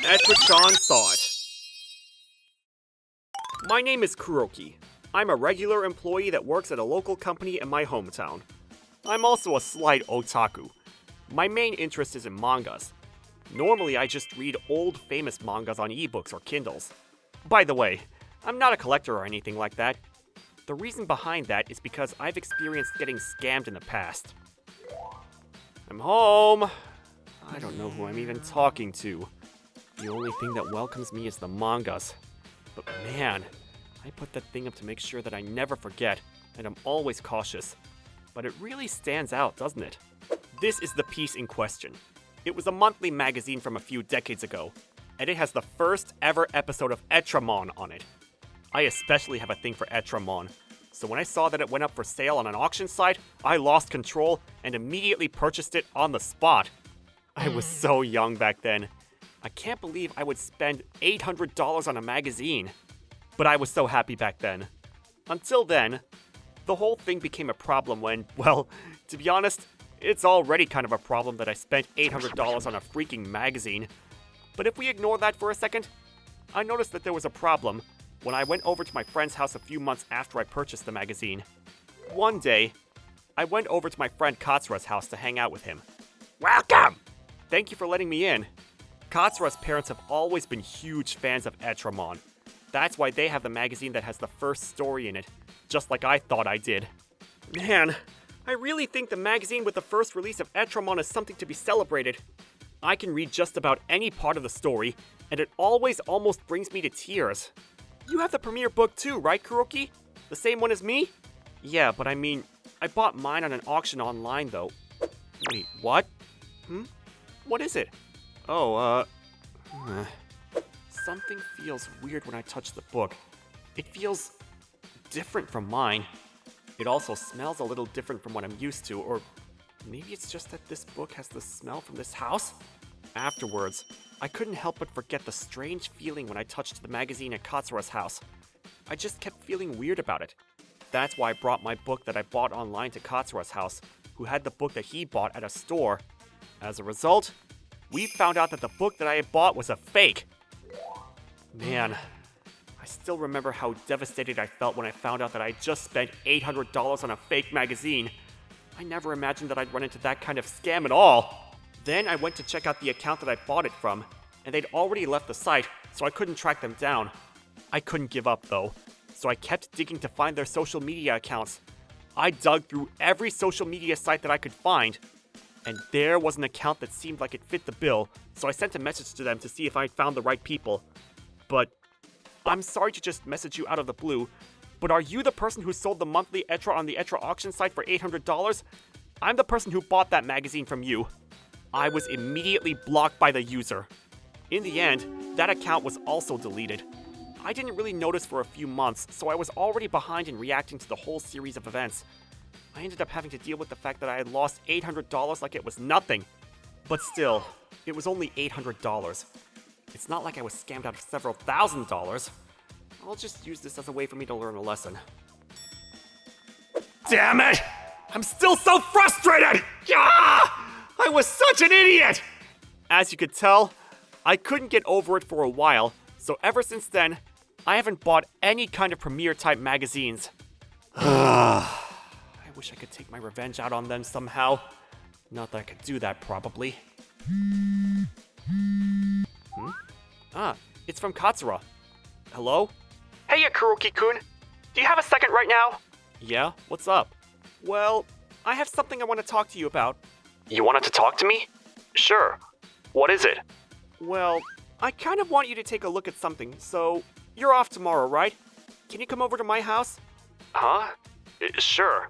Etra-chan saw it. My name is Kuroki. I'm a regular employee that works at a local company in my hometown. I'm also a slight otaku. My main interest is in mangas. Normally, I just read old famous mangas on ebooks or Kindles. By the way, I'm not a collector or anything like that. The reason behind that is because I've experienced getting scammed in the past. I'm home. I don't know who I'm even talking to. The only thing that welcomes me is the mangas. But man, I put that thing up to make sure that I never forget, and I'm always cautious. But it really stands out, doesn't it? This is the piece in question. It was a monthly magazine from a few decades ago, and it has the first ever episode of Etramon on it. I especially have a thing for Etramon, so when I saw that it went up for sale on an auction site, I lost control and immediately purchased it on the spot. I was so young back then. I can't believe I would spend $800 on a magazine. But I was so happy back then. Until then, the whole thing became a problem when, well, to be honest, it's already kind of a problem that I spent $800 on a freaking magazine. But if we ignore that for a second, I noticed that there was a problem when I went over to my friend's house a few months after I purchased the magazine. One day, I went over to my friend Katsura's house to hang out with him. Welcome! Thank you for letting me in. Katsura's parents have always been huge fans of Etramon. That's why they have the magazine that has the first story in it, just like I thought I did. Man, I really think the magazine with the first release of Etramon is something to be celebrated. I can read just about any part of the story, and it always almost brings me to tears. You have the premiere book too, right, Kuroki? The same one as me? Yeah, but I mean, I bought mine on an auction online though. Wait, what? What is it? Something feels weird when I touch the book. It feels different from mine. It also smells a little different from what I'm used to, or maybe it's just that this book has the smell from this house? Afterwards, I couldn't help but forget the strange feeling when I touched the magazine at Katsura's house. I just kept feeling weird about it. That's why I brought my book that I bought online to Katsura's house, who had the book that he bought at a store. As a result, we found out that the book that I had bought was a fake. Man, I still remember how devastated I felt when I found out that I just spent $800 on a fake magazine. I never imagined that I'd run into that kind of scam at all. Then I went to check out the account that I bought it from, and they'd already left the site, so I couldn't track them down. I couldn't give up though, so I kept digging to find their social media accounts. I dug through every social media site that I could find, and there was an account that seemed like it fit the bill, so I sent a message to them to see if I'd found the right people. But I'm sorry to just message you out of the blue, but are you the person who sold the monthly Etra on the Etra auction site for $800? I'm the person who bought that magazine from you. I was immediately blocked by the user. In the end, that account was also deleted. I didn't really notice for a few months, so I was already behind in reacting to the whole series of events. I ended up having to deal with the fact that I had lost $800 like it was nothing. But still, it was only $800. It's not like I was scammed out of several $1,000s. I'll just use this as a way for me to learn a lesson. Damn it! I'm still so frustrated! I was such an idiot! As you could tell, I couldn't get over it for a while, so ever since then, I haven't bought any kind of premiere type magazines. I wish I could take my revenge out on them somehow. Not that I could do that, probably. It's from Katsura. Hello? Hey, Kuroki-kun. Do you have a second right now? Yeah, what's up? Well, I have something I want to talk to you about. You wanted to talk to me? Sure. What is it? Well, I kind of want you to take a look at something, so you're off tomorrow, right? Can you come over to my house? Huh? Sure.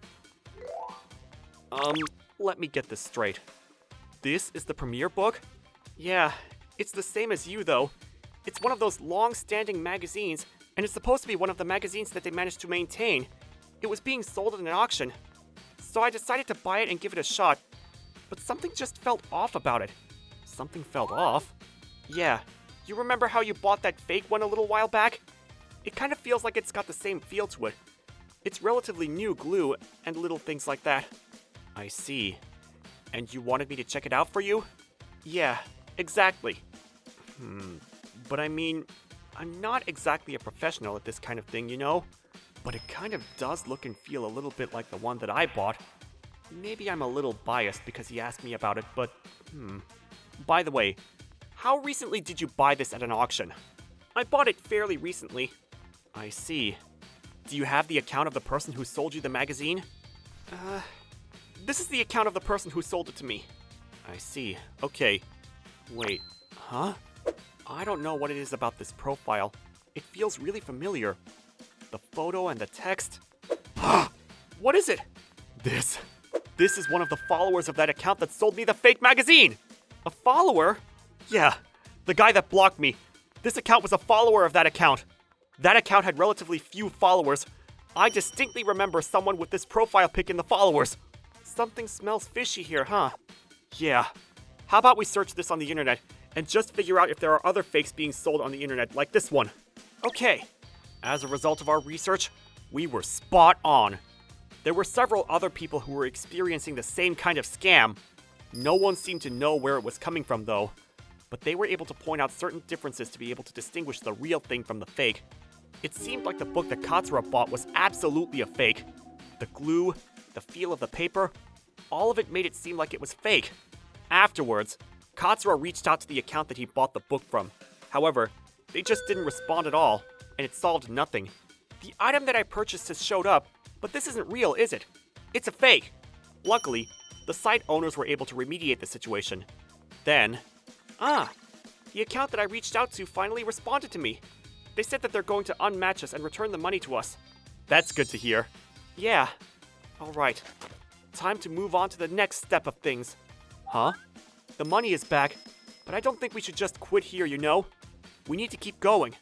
Let me get this straight. This is the premiere book? Yeah, it's the same as you, though. It's one of those long-standing magazines, and it's supposed to be one of the magazines that they managed to maintain. It was being sold at an auction. So I decided to buy it and give it a shot, but something just felt off about it. Something felt off? Yeah, you remember how you bought that fake one a little while back? It kind of feels like it's got the same feel to it. It's relatively new glue and little things like that. I see. And you wanted me to check it out for you? Yeah, exactly. But I mean, I'm not exactly a professional at this kind of thing, you know? But it kind of does look and feel a little bit like the one that I bought. Maybe I'm a little biased because he asked me about it, but By the way, how recently did you buy this at an auction? I bought it fairly recently. I see. Do you have the account of the person who sold you the magazine? This is the account of the person who sold it to me. I see. Okay. Wait. Huh? I don't know what it is about this profile. It feels really familiar. The photo and the text. What is it? This is one of the followers of that account that sold me the fake magazine! A follower? Yeah, the guy that blocked me. This account was a follower of that account. That account had relatively few followers. I distinctly remember someone with this profile pic in the followers. Something smells fishy here, huh? Yeah. How about we search this on the internet and just figure out if there are other fakes being sold on the internet like this one? Okay. As a result of our research, we were spot on. There were several other people who were experiencing the same kind of scam. No one seemed to know where it was coming from though, but they were able to point out certain differences to be able to distinguish the real thing from the fake. It seemed like the book that Katsura bought was absolutely a fake. The glue, the feel of the paper, all of it made it seem like it was fake. Afterwards, Katsura reached out to the account that he bought the book from. However, they just didn't respond at all, and it solved nothing. The item that I purchased has showed up, but this isn't real, is it? It's a fake. Luckily, the site owners were able to remediate the situation. Then, the account that I reached out to finally responded to me. They said that they're going to unmatch us and return the money to us. That's good to hear. Yeah. Alright. Time to move on to the next step of things. Huh? The money is back, but I don't think we should just quit here, you know? We need to keep going.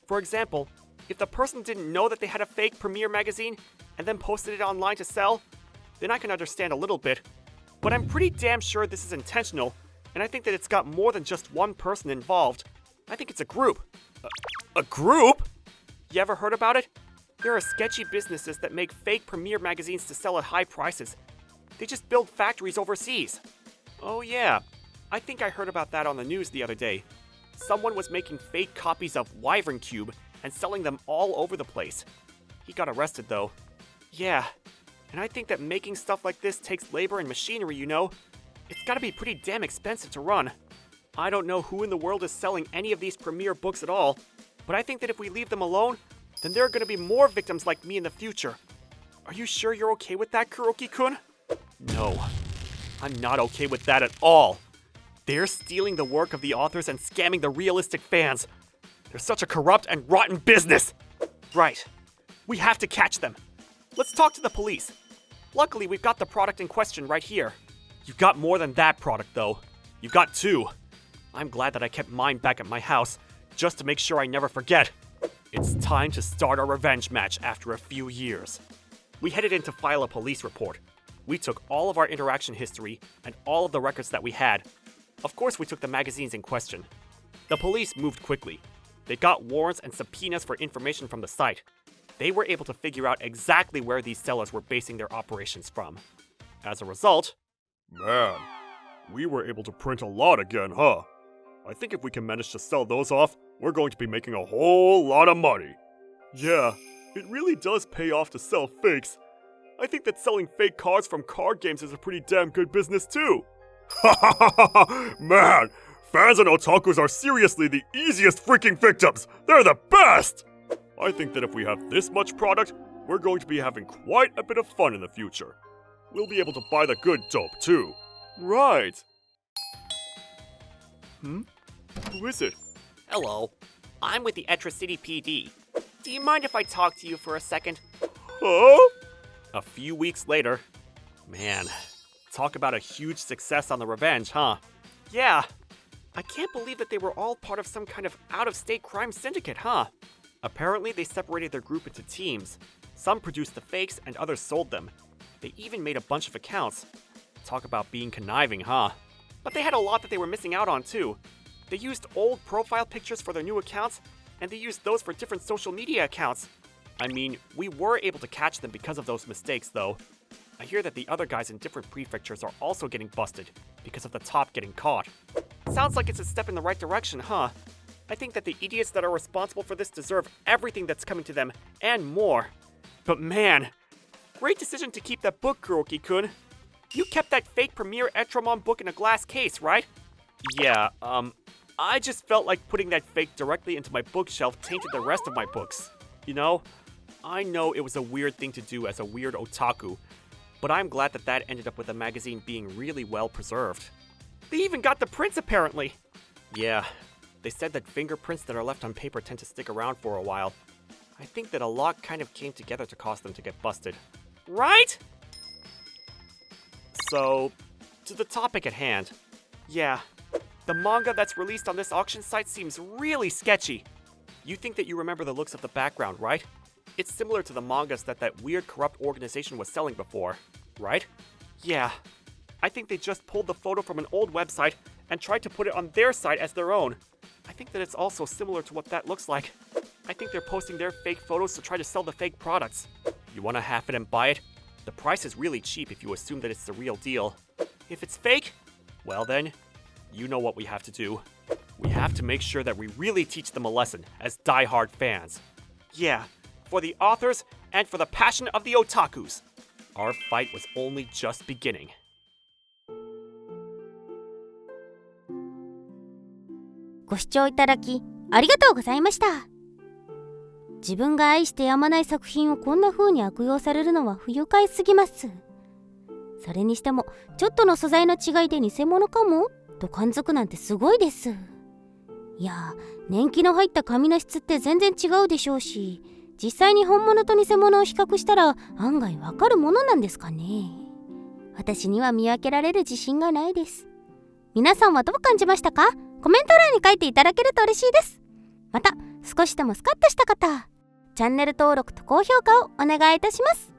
For example, if the person didn't know that they had a fake Premiere magazine and then posted it online to sell, then I can understand a little bit. But I'm pretty damn sure this is intentional, and I think that it's got more than just one person involved. I think it's a group. A group? You ever heard about it? There are sketchy businesses that make fake Premiere magazines to sell at high prices. They just build factories overseas. Oh yeah, I think I heard about that on the news the other day. Someone was making fake copies of Wyvern Cube and selling them all over the place. He got arrested though. Yeah, and I think that making stuff like this takes labor and machinery, you know? It's gotta be pretty damn expensive to run. I don't know who in the world is selling any of these Premiere books at all, but I think that if we leave them alone, then there are gonna be more victims like me in the future. Are you sure you're okay with that, Kuroki-kun? No, I'm not okay with that at all. They're stealing the work of the authors and scamming the realistic fans. They're such a corrupt and rotten business. Right. We have to catch them. Let's talk to the police. Luckily, we've got the product in question right here. You've got more than that product, though. You've got two. I'm glad that I kept mine back at my house, just to make sure I never forget. It's time to start our revenge match after a few years. We headed in to file a police report. We took all of our interaction history and all of the records that we had. Of course, we took the magazines in question. The police moved quickly. They got warrants and subpoenas for information from the site. They were able to figure out exactly where these sellers were basing their operations from. As a result... Man, we were able to print a lot again, huh? I think if we can manage to sell those off, we're going to be making a whole lot of money. Yeah, it really does pay off to sell fakes. I think that selling fake cards from card games is a pretty damn good business too. Man, fans and otakus are seriously the easiest freaking victims. They're the best! I think that if we have this much product, we're going to be having quite a bit of fun in the future. We'll be able to buy the good dope too. Right. Who is it? Hello. I'm with the Etra City PD. Do you mind if I talk to you for a second? Huh? A few weeks later. Man, talk about a huge success on the revenge, huh? Yeah. I can't believe that they were all part of some kind of out-of-state crime syndicate, huh? Apparently, they separated their group into teams. Some produced the fakes and others sold them. They even made a bunch of accounts. Talk about being conniving, huh? But they had a lot that they were missing out on, too. They used old profile pictures for their new accounts, and they used those for different social media accounts. I mean, we were able to catch them because of those mistakes, though. I hear that the other guys in different prefectures are also getting busted because of the top getting caught. Sounds like it's a step in the right direction, huh? I think that the idiots that are responsible for this deserve everything that's coming to them, and more. But man, great decision to keep that book, Kuroki-kun. You kept that fake Premiere Etramon book in a glass case, right? Yeah, I just felt like putting that fake directly into my bookshelf tainted the rest of my books. You know? I know it was a weird thing to do as a weird otaku, but I'm glad that that ended up with the magazine being really well preserved. They even got the prints, apparently! Yeah, they said that fingerprints that are left on paper tend to stick around for a while. I think that a lot kind of came together to cause them to get busted. Right? So, to the topic at hand. Yeah, the manga that's released on this auction site seems really sketchy. You think that you remember the looks of the background, right? It's similar to the mangas that weird corrupt organization was selling before, right? Yeah, I think they just pulled the photo from an old website and tried to put it on their site as their own. I think that it's also similar to what that looks like. I think they're posting their fake photos to try to sell the fake products. You wanna half it and buy it? The price is really cheap if you assume that it's the real deal. If it's fake, well then, you know what we have to do. We have to make sure that we really teach them a lesson as die-hard fans. Yeah, for the authors and for the passion of the otakus. Our fight was only just beginning. ご視聴いただきありがとうございました。自分が愛してやまない作品をこんな風に悪用されるのは不愉快すぎます。それにしてもちょっとの素材の違いで偽物かもと感づくなんてすごいです。いや、年季の入った紙の質って全然違うでしょうし、実際に本物と偽物を比較したら案外わかるものなんですかね。私には見分けられる自信がないです。皆さんはどう感じましたか？コメント欄に書いていただけると嬉しいです。また少しでもスカッとした方、チャンネル登録と高評価をお願いいたします。